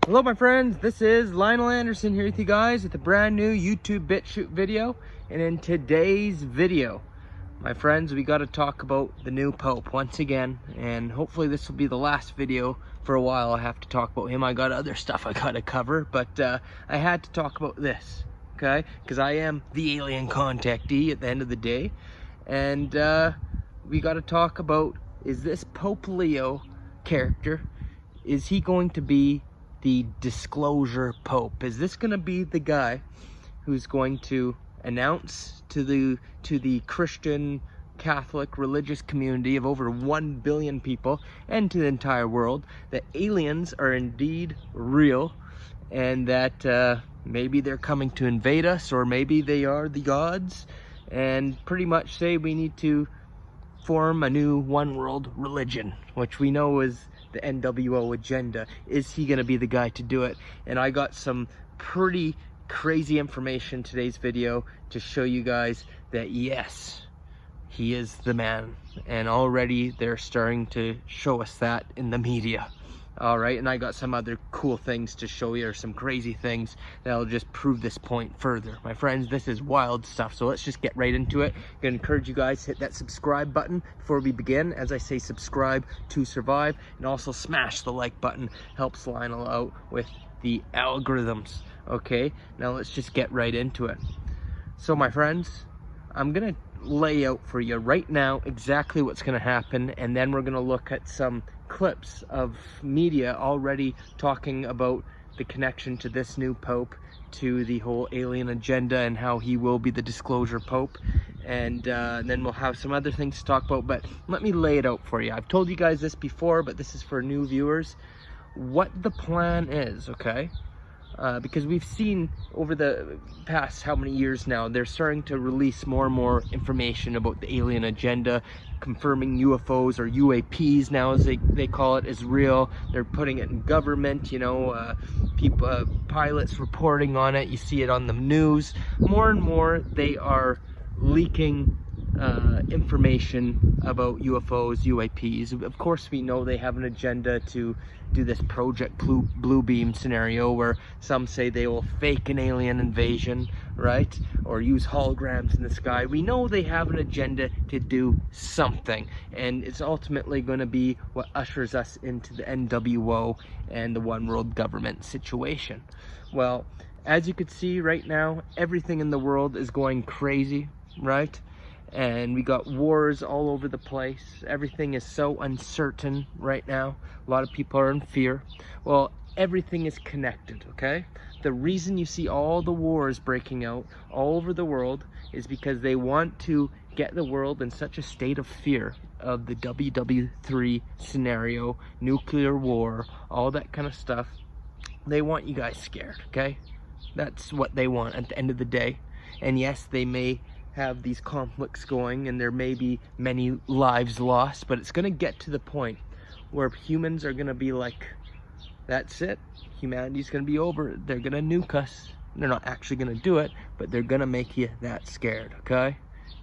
Hello my friends, this is Linol Anderson here with you guys with a brand new YouTube BitChute video. And in today's video, my friends, we got to talk about the new Pope once again. And hopefully this will be the last video for a while. I have to talk about him. I got other stuff I got to cover, but I had to talk about this, okay? Because I am the alien contactee at the end of the day. And we got to talk about, is this Pope Leo character, is he going to be the disclosure Pope? Is this going to be the guy who's going to announce to the Christian Catholic religious community of over 1 billion people and to the entire world that aliens are indeed real, and that maybe they're coming to invade us, or maybe they are the gods, and pretty much say we need to form a new one world religion, which we know is the NWO agenda? Is he going to be the guy to do it? And I got some pretty crazy information in today's video to show you guys that yes, he is the man. And already they're starting to show us that in the media. All right, and I got some other cool things to show you, or some crazy things that'll just prove this point further. My friends, this is wild stuff, so let's just get right into it. I'm gonna encourage you guys to hit that subscribe button before we begin. As I say, subscribe to survive, and also smash the like button. Helps Lionel out with the algorithms. Okay, now let's just get right into it. So my friends, I'm gonna lay out for you right now exactly what's gonna happen, and then we're gonna look at some clips of media already talking about the connection to this new Pope to the whole alien agenda and how he will be the disclosure Pope. And then we'll have some other things to talk about, but let me lay it out for you. I've told you guys this before, but this is for new viewers, what the plan is, okay? Because we've seen over the past how many years now, they're starting to release more and more information about the alien agenda, confirming UFOs, or UAPs now as they call it, is real. They're putting it in government, you know, people, pilots reporting on it. You see it on the news. More and more they are leaking information about UFOs, UAPs. Of course, we know they have an agenda to do this Project Blue Beam scenario where some say they will fake an alien invasion, right? Or use holograms in the sky. We know they have an agenda to do something, and it's ultimately going to be what ushers us into the NWO and the one world government situation. Well, as you can see right now, everything in the world is going crazy, right? And we got wars all over the place. Everything is so uncertain right now. A lot of people are in fear. Well, everything is connected, okay? The reason you see all the wars breaking out all over the world is because they want to get the world in such a state of fear of the WW3 scenario, nuclear war, all that kind of stuff. They want you guys scared, okay? That's what they want at the end of the day. And yes, they may have these conflicts going, and there may be many lives lost, but it's going to get to the point where humans are going to be like, that's it, humanity's going to be over, they're going to nuke us. They're not actually going to do it, but they're going to make you that scared, okay,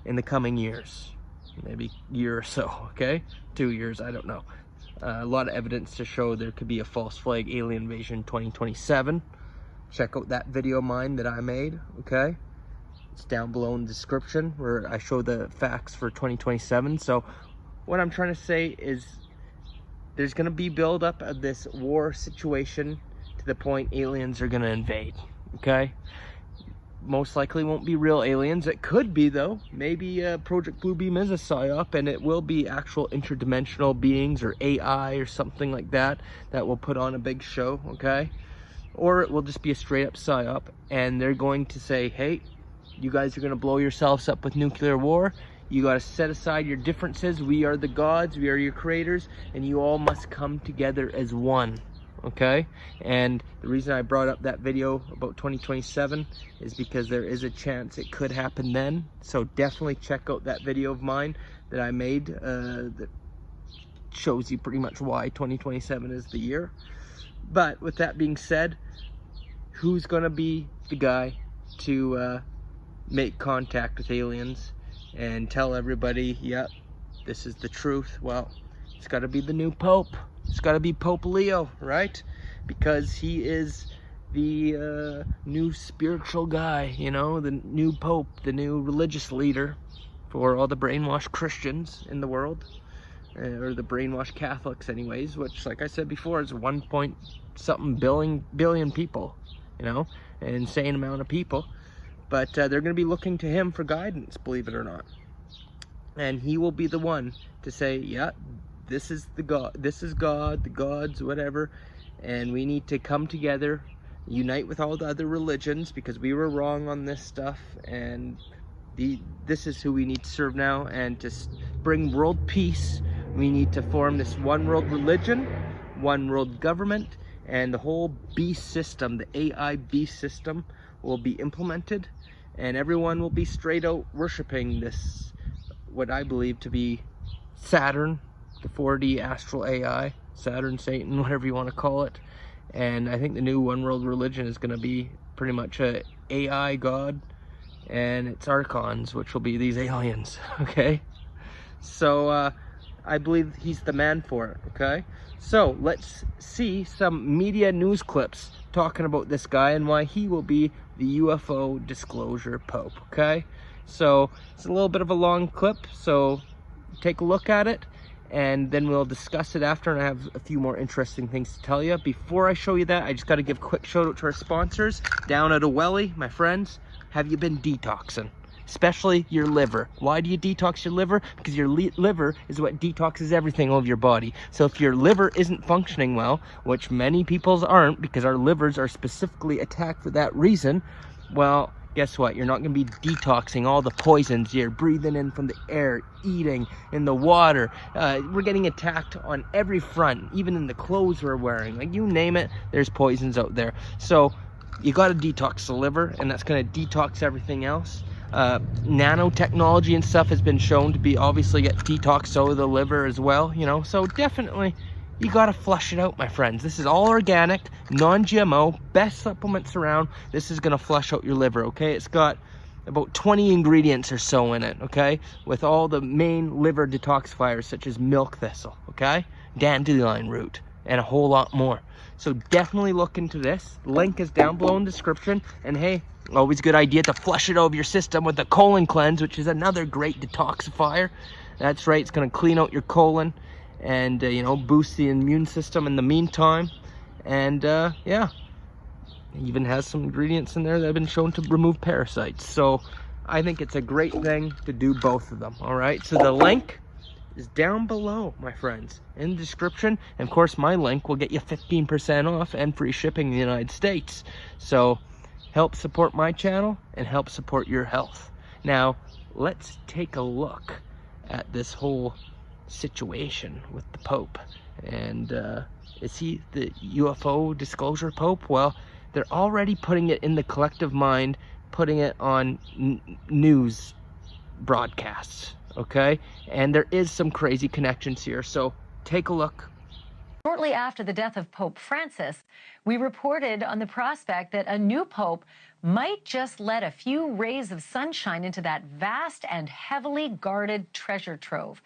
in the coming years, maybe year or so, okay, 2 years, I don't know. A lot of evidence to show there could be a false flag alien invasion 2027. Check out that video of mine that I made, okay? It's down below in the description where I show the facts for 2027. So what I'm trying to say is there's going to be build-up of this war situation to the point aliens are going to invade, okay? Most likely won't be real aliens. It could be, though. Maybe Project Blue Beam is a psyop, and it will be actual interdimensional beings or AI or something like that that will put on a big show, okay? Or it will just be a straight-up psyop, and they're going to say, hey, you guys are going to blow yourselves up with nuclear war. You got to set aside your differences. We are the gods. We are your creators. And you all must come together as one. Okay? And the reason I brought up that video about 2027 is because there is a chance it could happen then. So definitely check out that video of mine that I made that shows you pretty much why 2027 is the year. But with that being said, who's going to be the guy to make contact with aliens and tell everybody, yep, this is the truth? Well, It's got to be the new Pope. It's got to be Pope Leo, right? Because he is the new spiritual guy, you know, the new Pope, the new religious leader for all the brainwashed Christians in the world, or the brainwashed Catholics anyways, which, like I said before, is 1 point something billion people, you know, an insane amount of people. But they're going to be looking to him for guidance, believe it or not. And he will be the one to say, yeah, this is the God, this is God, the gods, whatever, and we need to come together, unite with all the other religions, because we were wrong on this stuff, and this is who we need to serve now. And to bring world peace, we need to form this one world religion, one world government, and the whole beast system, the AI beast system, will be implemented, and everyone will be straight out worshiping this, what I believe to be Saturn, the 4D astral AI, Saturn, Satan, whatever you want to call it. And I think the new one world religion is going to be pretty much a AI god and its archons, which will be these aliens. Okay, so I believe he's the man for it. Okay, so let's see some media news clips talking about this guy and why he will be the UFO disclosure Pope. Okay, so it's a little bit of a long clip, so take a look at it, and then we'll discuss it after, and I have a few more interesting things to tell you. Before I show you that, I just got to give a quick shout out to our sponsors down at OWELI, my friends. Have you been detoxing? Especially your liver. Why do you detox your liver? Because your liver is what detoxes everything over your body. So if your liver isn't functioning well, which many people's aren't, because our livers are specifically attacked for that reason, well, guess what? You're not going to be detoxing all the poisons you're breathing in from the air, eating, in the water. We're getting attacked on every front, even in the clothes we're wearing. Like, you name it, there's poisons out there. So you got to detox the liver, and that's going to detox everything else. Nanotechnology and stuff has been shown to be obviously get detoxed out of the liver as well, you know. So definitely, you gotta flush it out, my friends. This is all organic, non-GMO, best supplements around. This is gonna flush out your liver, okay? It's got about 20 ingredients or so in it, okay? With all the main liver detoxifiers, such as milk thistle, okay? Dandelion root, and a whole lot more. So definitely look into this. Link is down below in the description. And hey, always a good idea to flush it out of your system with the colon cleanse, which is another great detoxifier. That's right, it's gonna clean out your colon and you know, boost the immune system in the meantime. And yeah, it even has some ingredients in there that have been shown to remove parasites. So I think it's a great thing to do both of them. All right, so the link is down below, my friends, in the description. And of course, my link will get you 15% off and free shipping in the United States. So help support my channel and help support your health. Now let's take a look at this whole situation with the Pope. And is he the UFO disclosure Pope? Well, they're already putting it in the collective mind, putting it on news broadcasts, okay? And there is some crazy connections here, so take a look. Shortly after the death of Pope Francis, we reported on the prospect that a new pope might just let a few rays of sunshine into that vast and heavily guarded treasure trove,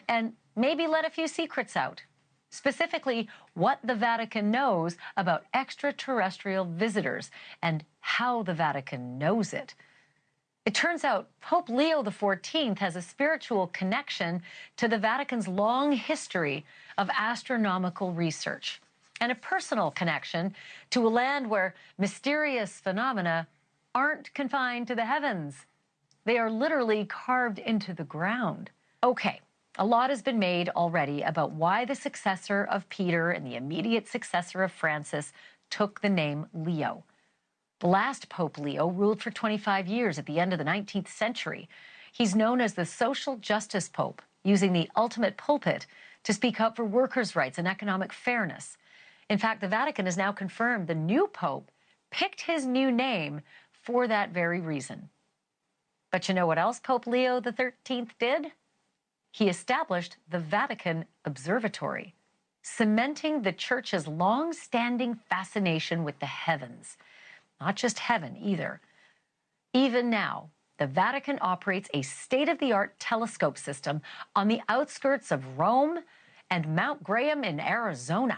and maybe let a few secrets out. Specifically, what the Vatican knows about extraterrestrial visitors and how the Vatican knows it. It turns out Pope Leo XIV has a spiritual connection to the Vatican's long history of astronomical research, and a personal connection to a land where mysterious phenomena aren't confined to the heavens. They are literally carved into the ground. Okay, a lot has been made already about why the successor of Peter and the immediate successor of Francis took the name Leo. The last Pope Leo ruled for 25 years at the end of the 19th century. He's known as the social justice Pope, using the ultimate pulpit to speak up for workers' rights and economic fairness. In fact, the Vatican has now confirmed the new Pope picked his new name for that very reason. But you know what else Pope Leo XIII did? He established the Vatican Observatory, cementing the Church's long-standing fascination with the heavens. Not just heaven either. Even now, the Vatican operates a state-of-the-art telescope system on the outskirts of Rome and Mount Graham in Arizona.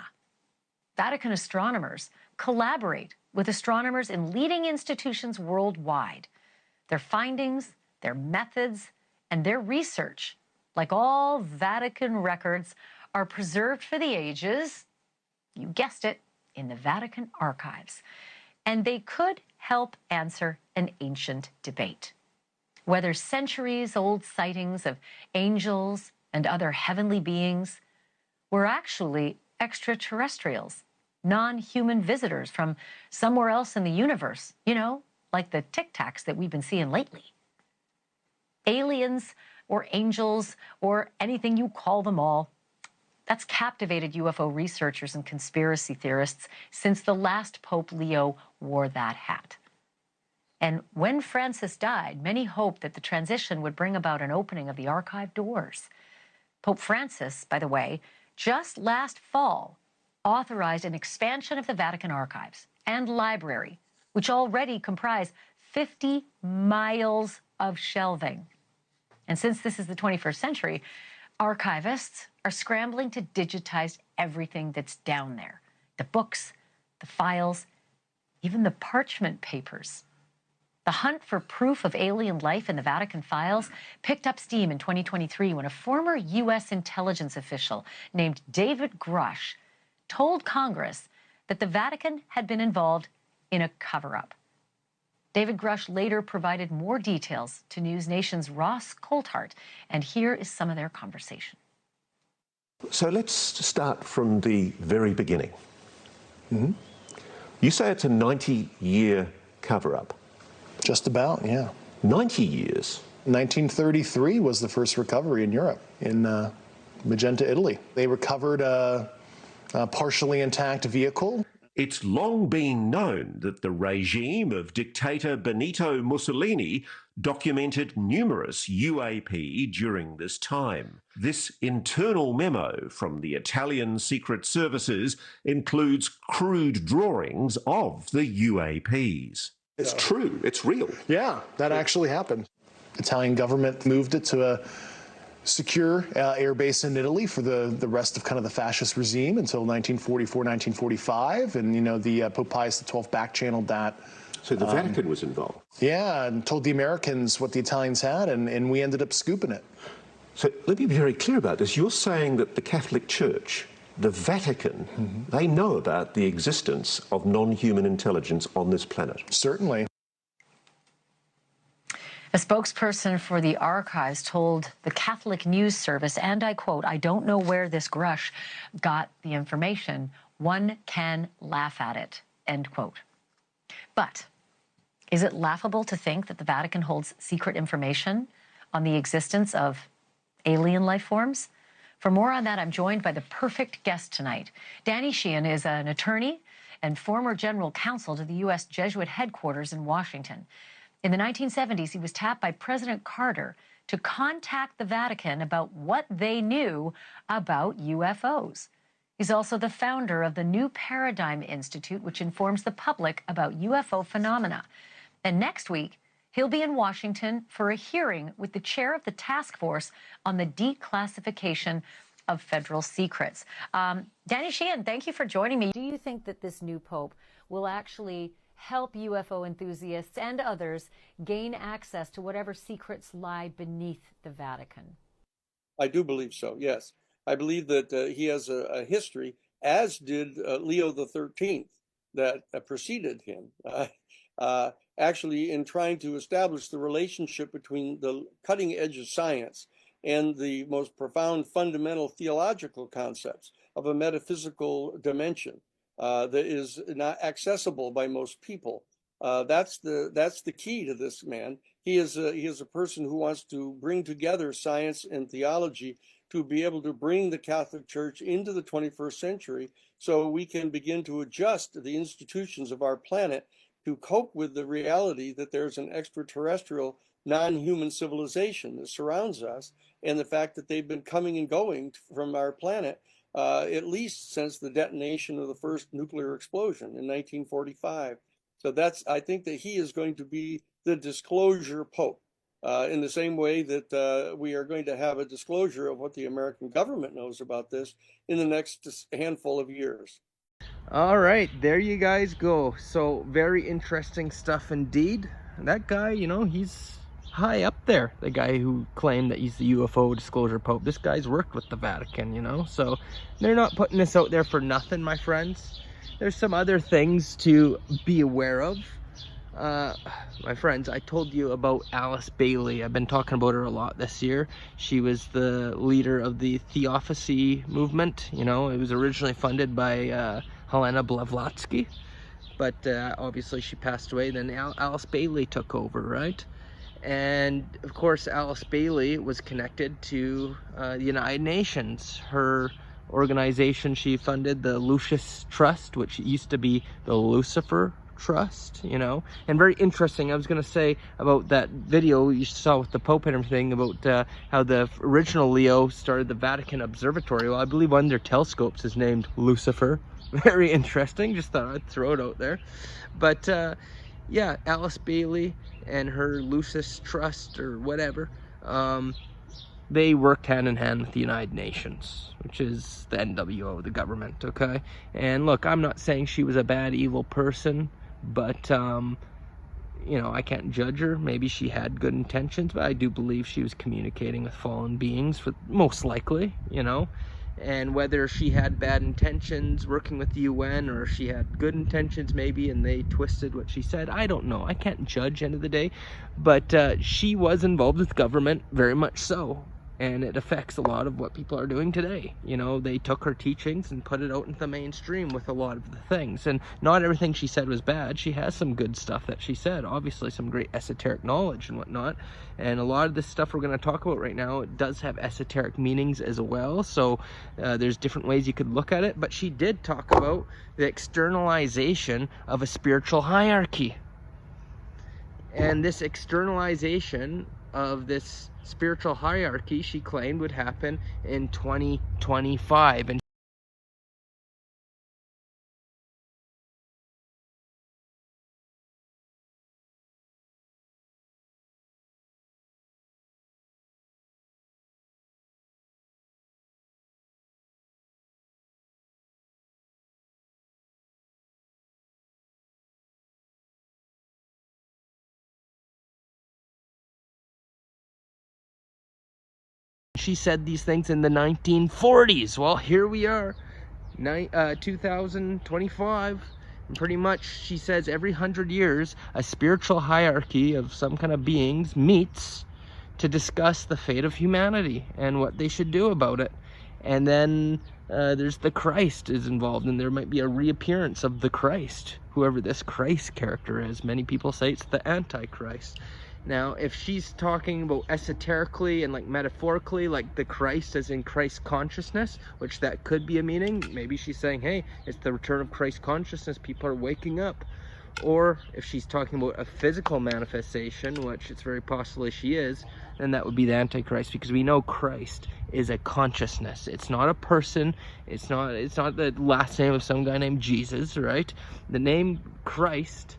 Vatican astronomers collaborate with astronomers in leading institutions worldwide. Their findings, their methods, and their research, like all Vatican records, are preserved for the ages, you guessed it, in the Vatican archives. And they could help answer an ancient debate. Whether centuries-old sightings of angels and other heavenly beings were actually extraterrestrials, non-human visitors from somewhere else in the universe, you know, like the Tic Tacs that we've been seeing lately. Aliens or angels or anything you call them all, that's captivated UFO researchers and conspiracy theorists since the last Pope Leo wore that hat. And when Francis died, many hoped that the transition would bring about an opening of the archive doors. Pope Francis, by the way, just last fall authorized an expansion of the Vatican archives and library, which already comprise 50 miles of shelving. And since this is the 21st century, archivists are scrambling to digitize everything that's down there. The books, the files, even the parchment papers. The hunt for proof of alien life in the Vatican files picked up steam in 2023 when a former U.S. intelligence official named David Grush told Congress that the Vatican had been involved in a cover-up. David Grush later provided more details to News Nation's Ross Coulthart, and here is some of their conversation. So let's start from the very beginning. You say it's a 90-year cover-up. Just about, yeah. 90 years? 1933 was the first recovery in Europe, in Magenta, Italy. They recovered a partially intact vehicle. It's long been known that the regime of dictator Benito Mussolini documented numerous UAP during this time. This internal memo from the Italian secret services includes crude drawings of the UAPs. It's true, it's real. Yeah, that actually happened. The Italian government moved it to a secure air base in Italy for the rest of kind of the fascist regime until 1944, 1945. And, you know, the Pope Pius XII back-channeled that. So the Vatican was involved? Yeah, and told the Americans what the Italians had, and we ended up scooping it. So let me be very clear about this. You're saying that the Catholic Church, the Vatican, they know about the existence of non-human intelligence on this planet? Certainly. A spokesperson for the archives told the Catholic News Service, and I quote, "I don't know where this Grush got the information. One can laugh at it," end quote. But is it laughable to think that the Vatican holds secret information on the existence of alien life forms? For more on that, I'm joined by the perfect guest tonight. Danny Sheehan is an attorney and former general counsel to the U.S. Jesuit headquarters in Washington. In the 1970s, he was tapped by President Carter to contact the Vatican about what they knew about UFOs. He's also the founder of the New Paradigm Institute, which informs the public about UFO phenomena. And next week, he'll be in Washington for a hearing with the chair of the task force on the declassification of federal secrets. Danny Sheehan, thank you for joining me. Do you think that this new pope will actually help UFO enthusiasts and others gain access to whatever secrets lie beneath the Vatican? I do believe so, yes. I believe that he has a history, as did Leo XIII, that preceded him, actually in trying to establish the relationship between the cutting edge of science and the most profound fundamental theological concepts of a metaphysical dimension that is not accessible by most people. That's the key to this man. He is a person who wants to bring together science and theology to be able to bring the Catholic Church into the 21st century so we can begin to adjust the institutions of our planet to cope with the reality that there's an extraterrestrial non-human civilization that surrounds us, and the fact that they've been coming and going from our planet at least since the detonation of the first nuclear explosion in 1945. So I think that he is going to be the disclosure pope. in the same way that we are going to have a disclosure of what the American government knows about this in the next handful of years. All right, there you guys go. So very interesting stuff indeed. That guy, you know, he's high up there. The guy who claimed that he's the UFO disclosure pope. This guy's worked with the Vatican, you know, so they're not putting this out there for nothing, my friends. There's some other things to be aware of. My friends, I told you about Alice Bailey. I've been talking about her a lot this year. She was the leader of the Theosophy movement. You know, it was originally funded by Helena Blavatsky, but obviously she passed away. Then Alice Bailey took over, right? And of course, Alice Bailey was connected to the United Nations. Her organization she funded, the Lucis Trust, which used to be the Lucifer Trust, you know. And very interesting, I was going to say about that video you saw with the Pope and everything, about how the original Leo started the Vatican Observatory. Well, I believe one of their telescopes is named Lucifer. Very interesting, just thought I'd throw it out there. But yeah, Alice Bailey and her Lucis Trust or whatever, they worked hand in hand with the United Nations, which is the NWO, the government, okay? And look, I'm not saying she was a bad, evil person, but, you know, I can't judge her. Maybe she had good intentions, but I do believe she was communicating with fallen beings, most likely, you know? And whether she had bad intentions working with the UN, or she had good intentions maybe and they twisted what she said, I don't know. I can't judge, end of the day. But she was involved with government, very much so. And it affects a lot of what people are doing today. You know, they took her teachings and put it out into the mainstream with a lot of the things. And not everything she said was bad. She has some good stuff that she said. Obviously, some great esoteric knowledge and whatnot. And a lot of this stuff we're going to talk about right now, it does have esoteric meanings as well. So there's different ways you could look at it. But she did talk about the externalization of a spiritual hierarchy. And this externalization of this spiritual hierarchy, she claimed, would happen in 2025. And she said these things in the 1940s. Well, here we are, 2025. And pretty much, she says every 100 years, a spiritual hierarchy of some kind of beings meets to discuss the fate of humanity and what they should do about it. And then there's the Christ is involved, and there might be a reappearance of the Christ, whoever this Christ character is. Many people say it's the Antichrist. Now, if she's talking about esoterically and like metaphorically, like the Christ as in Christ consciousness, which that could be a meaning, maybe she's saying, hey, it's the return of Christ consciousness, people are waking up. Or if she's talking about a physical manifestation, which it's very possibly she is, then that would be the Antichrist, because we know Christ is a consciousness. It's not a person. It's not the last name of some guy named Jesus, right? The name Christ,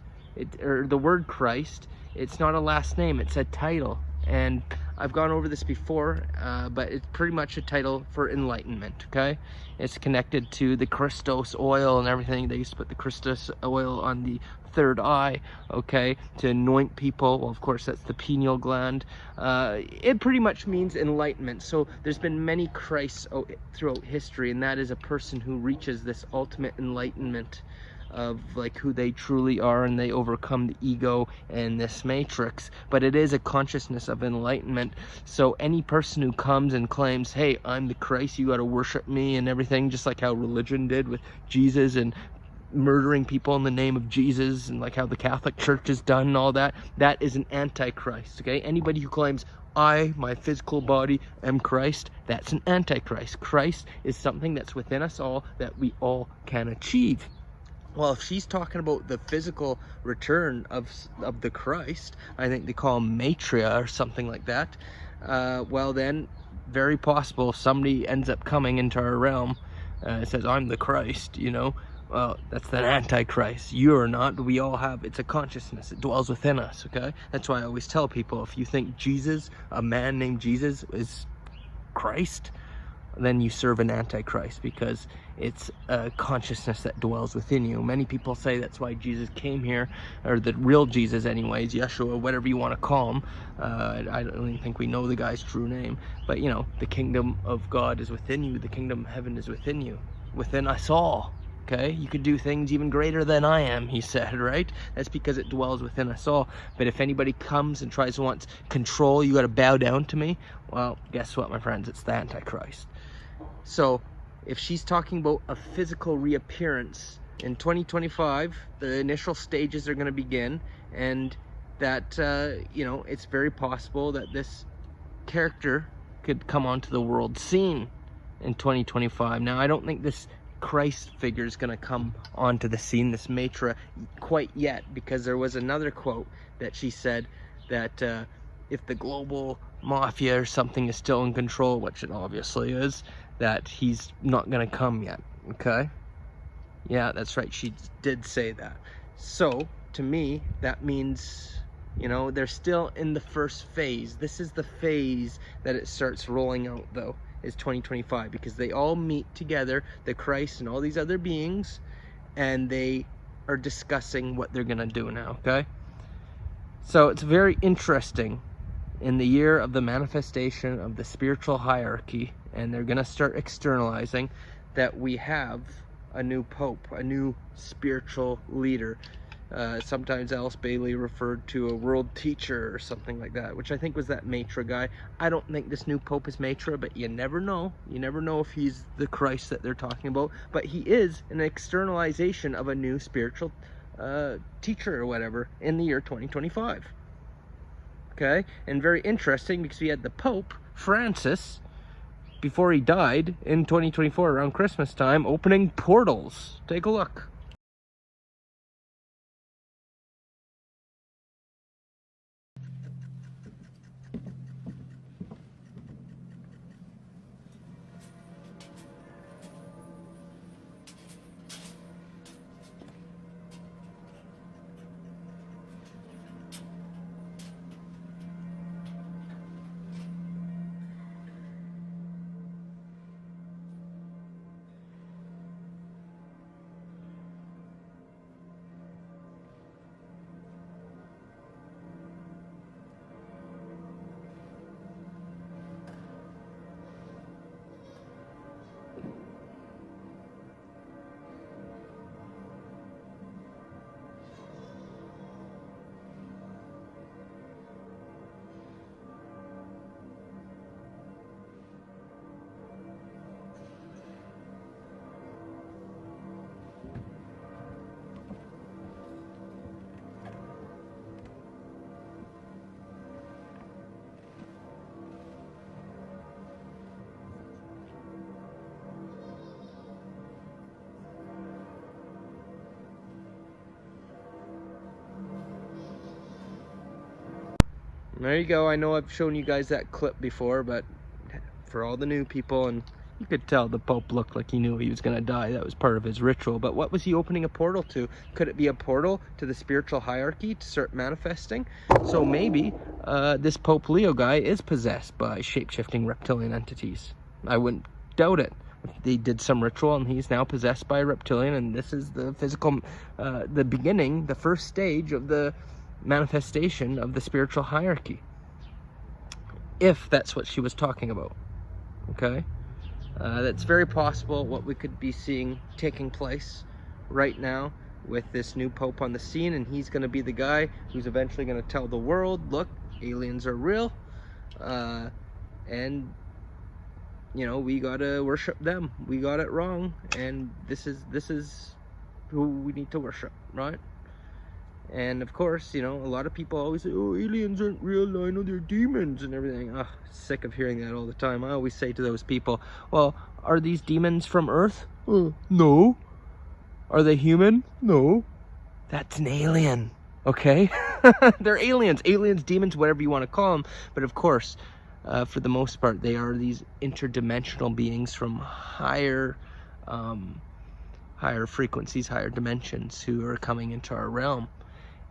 or the word Christ, it's not a last name, it's a title. And I've gone over this before, but it's pretty much a title for enlightenment, okay? It's connected to the Christos oil and everything. They used to put the Christos oil on the third eye, okay, to anoint people. Well, of course, that's the pineal gland. It pretty much means enlightenment. So there's been many Christs throughout history, and that is a person who reaches this ultimate enlightenment of like who they truly are, and they overcome the ego and this matrix. But it is a consciousness of enlightenment. So any person who comes and claims, hey, I'm the Christ, you got to worship me and everything, just like how religion did with Jesus and murdering people in the name of Jesus, and like how the Catholic Church has done and all that, that is an Antichrist, okay? Anybody who claims, my physical body, am Christ, that's an Antichrist. Christ is something that's within us all that we all can achieve. Well, if she's talking about the physical return of the Christ, I think they call him Matria or something like that, well then, very possible if somebody ends up coming into our realm, says, I'm the Christ, you know, Well, that's the Antichrist. You are not. We all have. It's a consciousness. It dwells within us, okay? That's why I always tell people, if you think Jesus, a man named Jesus, is Christ, then you serve an Antichrist, because it's a consciousness that dwells within you. Many people say that's why Jesus came here, or the real Jesus anyways, Yeshua, whatever you want to call him. I don't even think we know the guy's true name. But, you know, the kingdom of God is within you. The kingdom of heaven is within you. Within us all. Okay, you could do things even greater than I am, he said, right? That's because it dwells within us all. But if anybody comes and tries to want control, you got to bow down to me. Well, guess what, my friends? It's the Antichrist. So, if she's talking about a physical reappearance in 2025, the initial stages are going to begin, and that, you know, it's very possible that this character could come onto the world scene in 2025. Now, I don't think this Christ figure is going to come onto the scene, this Matra, quite yet, because there was another quote that she said that if the global mafia or something is still in control, which it obviously is, that he's not going to come yet. Okay, yeah, that's right, she did say that. So to me, that means, you know, they're still in the first phase. This is the phase that it starts rolling out, though, is 2025, because they all meet together, the Christ and all these other beings, and they are discussing what they're gonna do now. Okay, so it's very interesting in the year of the manifestation of the spiritual hierarchy, and they're gonna start externalizing that we have a new pope, a new spiritual leader. Sometimes Alice Bailey referred to a world teacher or something like that, which I think was that Matra guy. I don't think this new pope is Matra, but you never know. You never know if he's the Christ that they're talking about. But he is an externalization of a new spiritual teacher or whatever in the year 2025. Okay, and very interesting, because we had the Pope Francis, before he died in 2024 around Christmas time, opening portals. Take a look. There you go. I know I've shown you guys that clip before, but for all the new people, and you could tell the Pope looked like he knew he was going to die. That was part of his ritual. But what was he opening a portal to? Could it be a portal to the spiritual hierarchy to start manifesting? So maybe this Pope Leo guy is possessed by shape-shifting reptilian entities. I wouldn't doubt it. They did some ritual and he's now possessed by a reptilian, and this is the physical, the beginning, the first stage of the manifestation of the spiritual hierarchy, if that's what she was talking about. Okay, that's very possible what we could be seeing taking place right now with this new pope on the scene, and he's going to be the guy who's eventually going to tell the world, look, aliens are real, and you know, we gotta worship them. We got it wrong, and this is who we need to worship, right? And of course, you know, a lot of people always say, oh, aliens aren't real, I know they're demons and everything. Ugh, sick of hearing that all the time. I always say to those people, well, are these demons from Earth? No. Are they human? No. That's an alien, okay? They're aliens. Aliens, demons, whatever you want to call them. But of course, for the most part, they are these interdimensional beings from higher higher frequencies, higher dimensions who are coming into our realm.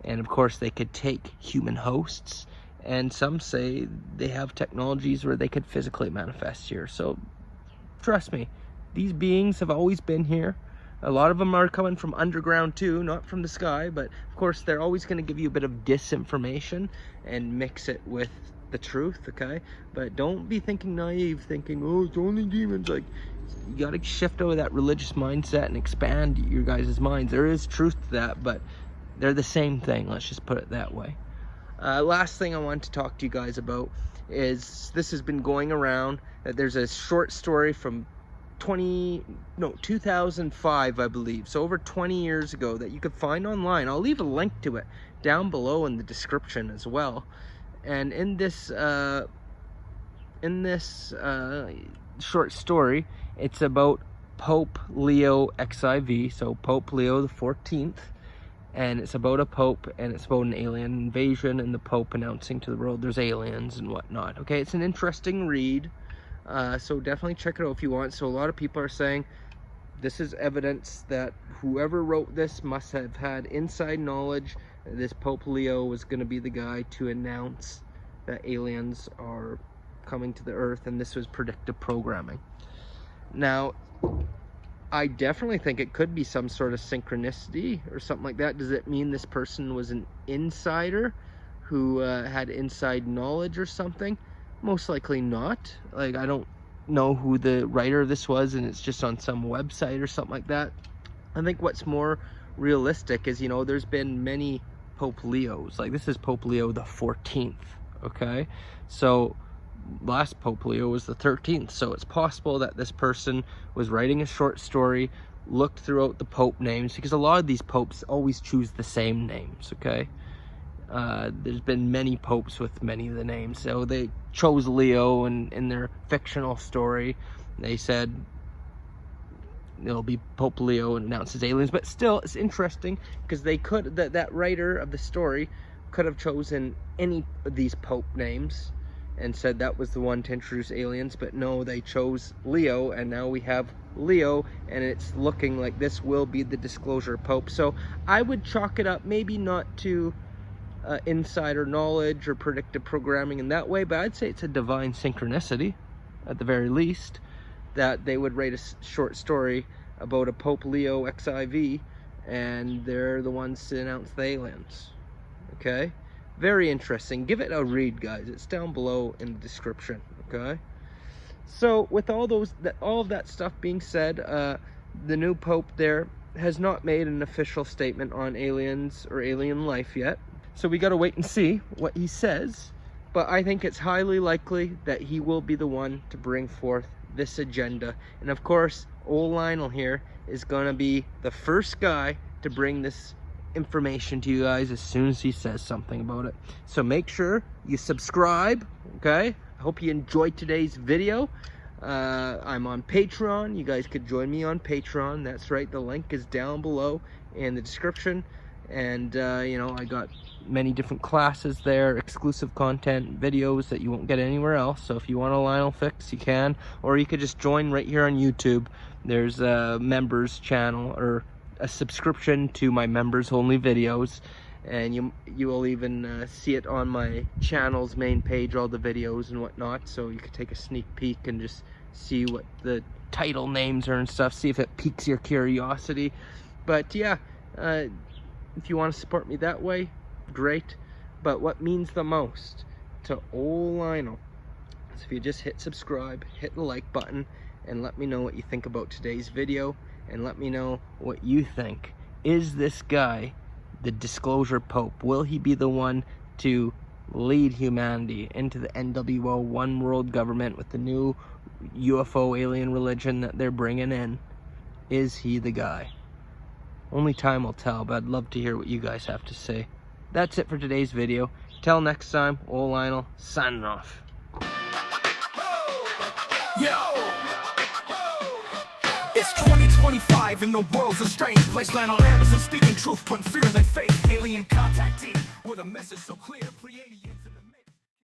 And of course they could take human hosts, and some say they have technologies where they could physically manifest here. So trust me, these beings have always been here. A lot of them are coming from underground too, not from the sky, but of course they're always going to give you a bit of disinformation and mix it with the truth, okay? But don't be thinking naive, thinking, oh, it's only demons. Like, you got to shift over that religious mindset and expand your guys' minds. There is truth to that, but they're the same thing, let's just put it that way. Last thing I want to talk to you guys about is, this has been going around, that there's a short story from 2005, I believe, so over 20 years ago, that you could find online. I'll leave a link to it down below in the description as well. And in this short story, it's about Pope Leo XIV, so Pope Leo XIV, and it's about a pope, and it's about an alien invasion, and the pope announcing to the world there's aliens and whatnot. Okay, it's an interesting read, so definitely check it out if you want. So a lot of people are saying this is evidence that whoever wrote this must have had inside knowledge. This Pope Leo was going to be the guy to announce that aliens are coming to the earth, and this was predictive programming. Now, I definitely think it could be some sort of synchronicity or something like that. Does it mean this person was an insider who had inside knowledge or something? Most likely not. Like, I don't know who the writer of this was, and it's just on some website or something like that. I think what's more realistic is, you know, there's been many Pope Leos. Like, this is Pope Leo the 14th, okay? So last Pope Leo was the 13th, so it's possible that this person was writing a short story, looked throughout the Pope names, because a lot of these popes always choose the same names, okay? There's been many popes with many of the names, so they chose Leo, and in their fictional story they said it'll be Pope Leo and announces aliens. But still, it's interesting because they could, that writer of the story could have chosen any of these pope names and said that was the one to introduce aliens, but no, they chose Leo, and now we have Leo, and it's looking like this will be the disclosure pope. So I would chalk it up, maybe not to insider knowledge or predictive programming in that way, but I'd say it's a divine synchronicity at the very least, that they would write a short story about a Pope Leo XIV, and they're the ones to announce the aliens. Okay, very interesting. Give it a read, guys. It's down below in the description. Okay, so with all of that stuff being said, the new pope there has not made an official statement on aliens or alien life yet, so we got to wait and see what he says. But I think it's highly likely that he will be the one to bring forth this agenda. And of course, old Lionel here is going to be the first guy to bring this information to you guys as soon as he says something about it. So make sure you subscribe, okay? I hope you enjoyed today's video. I'm on Patreon. You guys could join me on Patreon. That's right, the link is down below in the description. And you know, I got many different classes there, exclusive content, videos that you won't get anywhere else. So if you want a Lionel fix, you can, or you could just join right here on YouTube. There's a members channel, or a subscription to my members only videos, and you will even see it on my channel's main page, all the videos and whatnot. So you could take a sneak peek and just see what the title names are and stuff, see if it piques your curiosity. But yeah, if you want to support me that way, great. But what means the most to old Lionel is if you just hit subscribe, hit the like button, and let me know what you think about today's video, and let me know what you think. Is this guy the disclosure pope? Will he be the one to lead humanity into the NWO one world government with the new UFO alien religion that they're bringing in? Is he the guy? Only time will tell, but I'd love to hear what you guys have to say. That's it for today's video. Till next time, old Lionel signing off. Yo! It's 2025 and the world's a strange place. Linol Anderson speaking truth, putting fear in their faith. Alien Contactee with a message so clear.